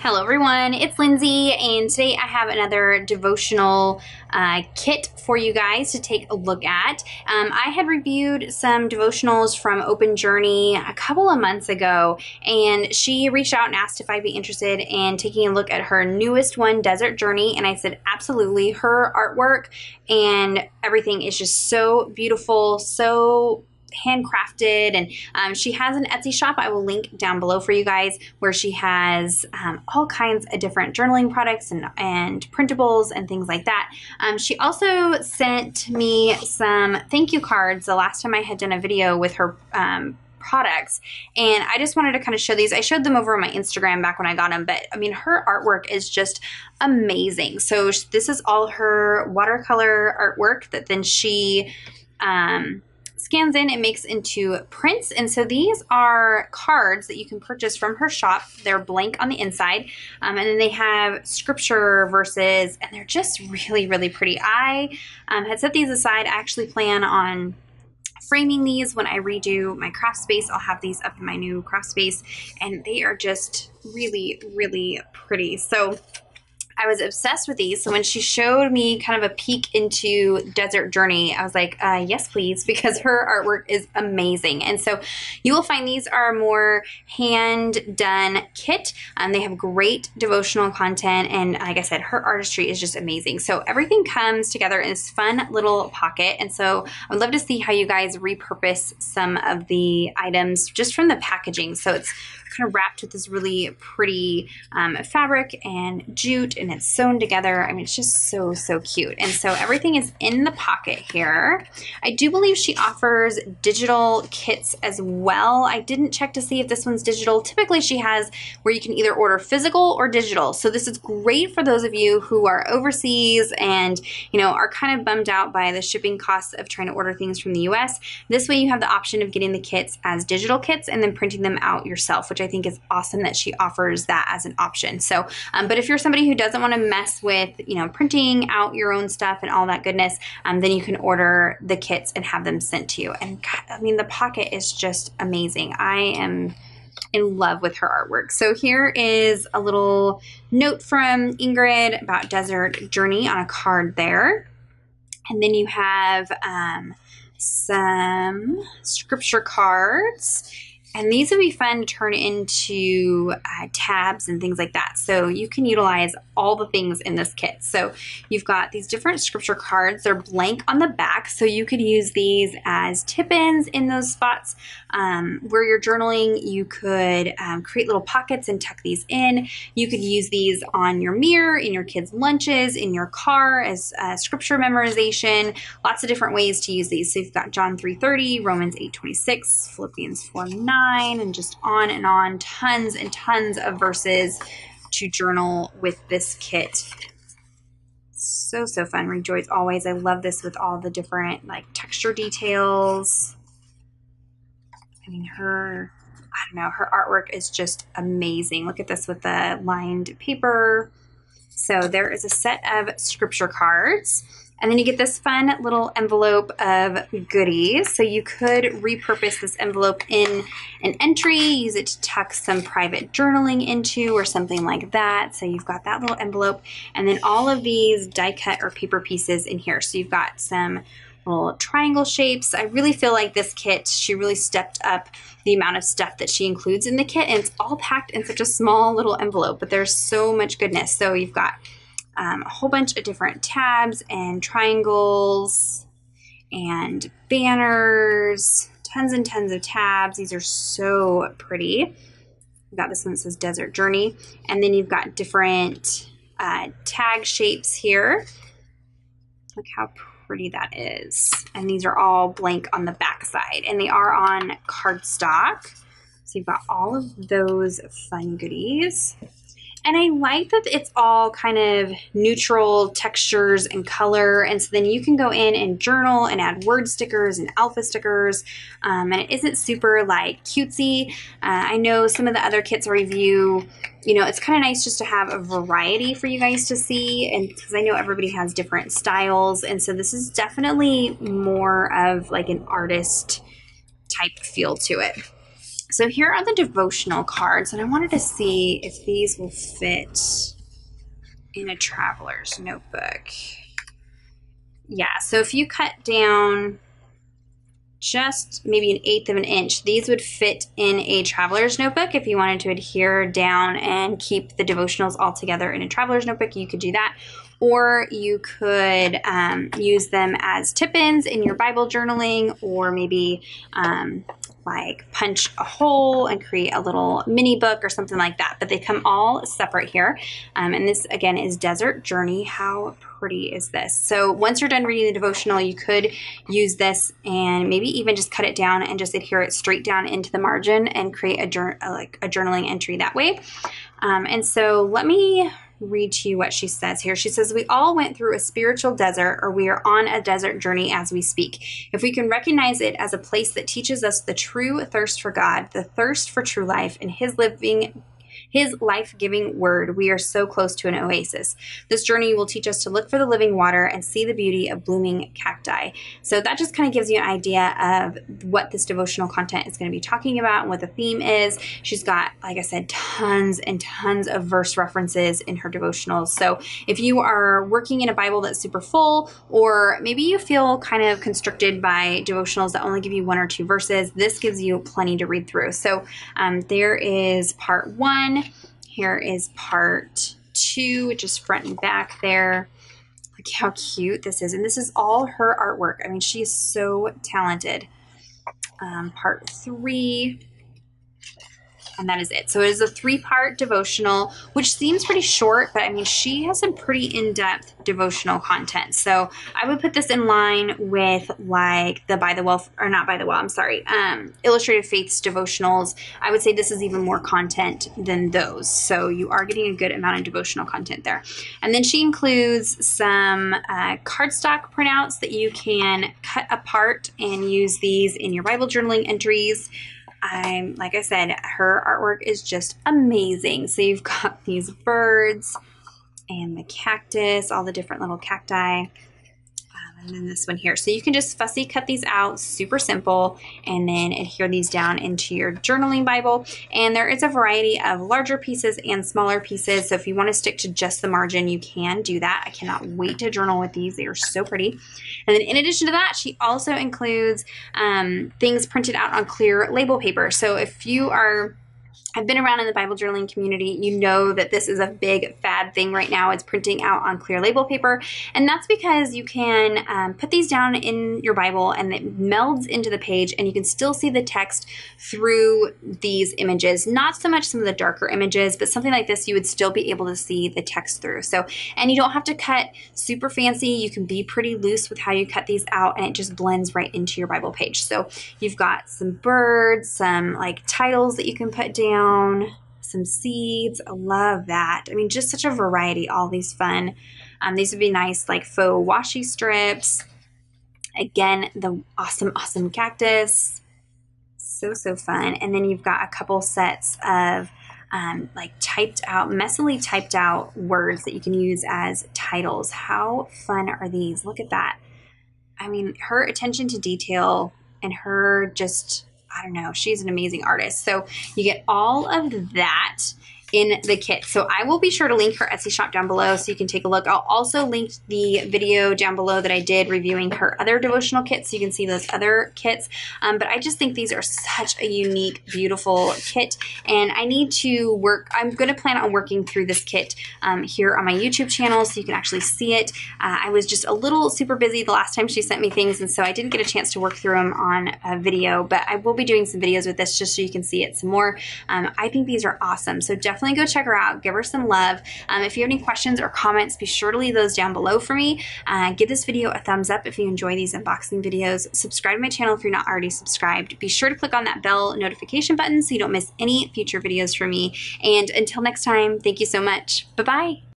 Hello everyone, it's Lindsay, and today I have another devotional kit for you guys to take a look at. I had reviewed some devotionals from Open Journey a couple of months ago, and she reached out and asked if I'd be interested in taking a look at her newest one, Desert Journey, and I said absolutely. Her artwork and everything is just so beautiful, so handcrafted, and she has an Etsy shop I will link down below for you guys, where she has all kinds of different journaling products and printables and things like that. She also sent me some thank you cards the last time I had done a video with her products, and I just wanted to kind of show these. I showed them over on my Instagram back when I got them, but I mean, her artwork is just amazing. So this is all her watercolor artwork that then she scans in and makes into prints. And so these are cards that you can purchase from her shop. They're blank on the inside, and then they have scripture verses, and they're just really, really pretty. I had set these aside. I actually plan on framing these when I redo my craft space. I'll have these up in my new craft space, and they are just really, really pretty. So I was obsessed with these. So when she showed me kind of a peek into Desert Journey, I was like, yes, please, because her artwork is amazing. And so you will find these are more hand done kit. They have great devotional content. And like I said, her artistry is just amazing. So everything comes together in this fun little pocket. And so I would love to see how you guys repurpose some of the items just from the packaging. So it's kind of wrapped with this really pretty fabric and jute, and it's sewn together. I mean, it's just so, so cute. And so everything is in the pocket here. I do believe she offers digital kits as well. I didn't check to see if this one's digital. Typically she has where you can either order physical or digital. So this is great for those of you who are overseas and, you know, are kind of bummed out by the shipping costs of trying to order things from the US. This way you have the option of getting the kits as digital kits and then printing them out yourself, which I think is awesome that she offers that as an option. So, but if you're somebody who doesn't want to mess with, you know, printing out your own stuff and all that goodness, then you can order the kits and have them sent to you. And God, I mean, the pocket is just amazing. I am in love with her artwork. So here is a little note from Ingrid about Desert Journey on a card there. And then you have some scripture cards. And these would be fun to turn into tabs and things like that. So you can utilize all the things in this kit. So you've got these different scripture cards. They're blank on the back. So you could use these as tip-ins in those spots where you're journaling. You could create little pockets and tuck these in. You could use these on your mirror, in your kids' lunches, in your car as scripture memorization. Lots of different ways to use these. So you've got John 3:30, Romans 8:26, Philippians 4:9, and just on and on. Tons and tons of verses to journal with this kit. So, so fun. Rejoice always. I love this with all the different like texture details. I mean, I don't know, her artwork is just amazing. Look at this with the lined paper. So there is a set of scripture cards. And then you get this fun little envelope of goodies. So you could repurpose this envelope in an entry, use it to tuck some private journaling into or something like that. So you've got that little envelope, and then all of these die cut or paper pieces in here. So you've got some little triangle shapes. I really feel like this kit, she really stepped up the amount of stuff that she includes in the kit, and it's all packed in such a small little envelope, but there's so much goodness. So you've got a whole bunch of different tabs and triangles and banners, tons and tons of tabs. These are so pretty. We've got this one that says Desert Journey, and then you've got different tag shapes here. Look how pretty that is. And these are all blank on the back side, and they are on cardstock. So you've got all of those fun goodies. And I like that it's all kind of neutral textures and color. And so then you can go in and journal and add word stickers and alpha stickers. And it isn't super like cutesy. I know some of the other kits I review, you know, it's kind of nice just to have a variety for you guys to see. And because I know everybody has different styles. And so this is definitely more of like an artist type feel to it. So here are the devotional cards, and I wanted to see if these will fit in a traveler's notebook. Yeah, so if you cut down just maybe 1/8 of an inch, these would fit in a traveler's notebook. If you wanted to adhere down and keep the devotionals all together in a traveler's notebook, you could do that. Or you could use them as tip-ins in your Bible journaling, or maybe like punch a hole and create a little mini book or something like that. But they come all separate here. And this, again, is Desert Journey. How pretty is this? So once you're done reading the devotional, you could use this and maybe even just cut it down and just adhere it straight down into the margin and create a journaling entry that way. And so let me read to you what she says here. She says, we all went through a spiritual desert, or we are on a desert journey as we speak. If we can recognize it as a place that teaches us the true thirst for God, the thirst for true life, and His life-giving word, we are so close to an oasis. This journey will teach us to look for the living water and see the beauty of blooming cacti. So that just kind of gives you an idea of what this devotional content is going to be talking about and what the theme is. She's got, like I said, tons and tons of verse references in her devotionals. So if you are working in a Bible that's super full, or maybe you feel kind of constricted by devotionals that only give you 1 or 2 verses, this gives you plenty to read through. So there is part 1. Here is part 2, which is front and back there. Look how cute this is. And this is all her artwork. I mean, she is so talented. Part 3. And that is it. So it is a 3-part devotional, which seems pretty short, but I mean, she has some pretty in-depth devotional content. So I would put this in line with like the Illustrated Faith's devotionals. I would say this is even more content than those. So you are getting a good amount of devotional content there. And then she includes some cardstock printouts that you can cut apart and use these in your Bible journaling entries. Like I said, her artwork is just amazing. So you've got these birds and the cactus, all the different little cacti, and then this one here. So you can just fussy cut these out, super simple, and then adhere these down into your journaling Bible. And there is a variety of larger pieces and smaller pieces. So if you want to stick to just the margin, you can do that. I cannot wait to journal with these. They are so pretty. And then in addition to that, she also includes things printed out on clear label paper. So if you I've been around in the Bible journaling community, you know that this is a big fad thing right now. It's printing out on clear label paper. And that's because you can put these down in your Bible and it melds into the page, and you can still see the text through these images. Not so much some of the darker images, but something like this, you would still be able to see the text through. So, and you don't have to cut super fancy. You can be pretty loose with how you cut these out, and it just blends right into your Bible page. So you've got some birds, some like titles that you can put down, some seeds. I love that. I mean, just such a variety, all these fun. These would be nice like faux washi strips. Again, the awesome cactus. So fun. And then you've got a couple sets of like messily typed out words that you can use as titles. How fun are these? Look at that. I mean, her attention to detail and her just, I don't know, she's an amazing artist. So you get all of that in the kit. So I will be sure to link her Etsy shop down below so you can take a look. I'll also link the video down below that I did reviewing her other devotional kits so you can see those other kits. But I just think these are such a unique, beautiful kit. And I need to I'm going to plan on working through this kit here on my YouTube channel so you can actually see it. I was just a little super busy the last time she sent me things, and so I didn't get a chance to work through them on a video, but I will be doing some videos with this just so you can see it some more. I think these are awesome. So definitely go check her out. Give her some love. If you have any questions or comments, be sure to leave those down below for me. Give this video a thumbs up if you enjoy these unboxing videos. Subscribe to my channel if you're not already subscribed. Be sure to click on that bell notification button so you don't miss any future videos from me. And until next time, thank you so much. Bye-bye.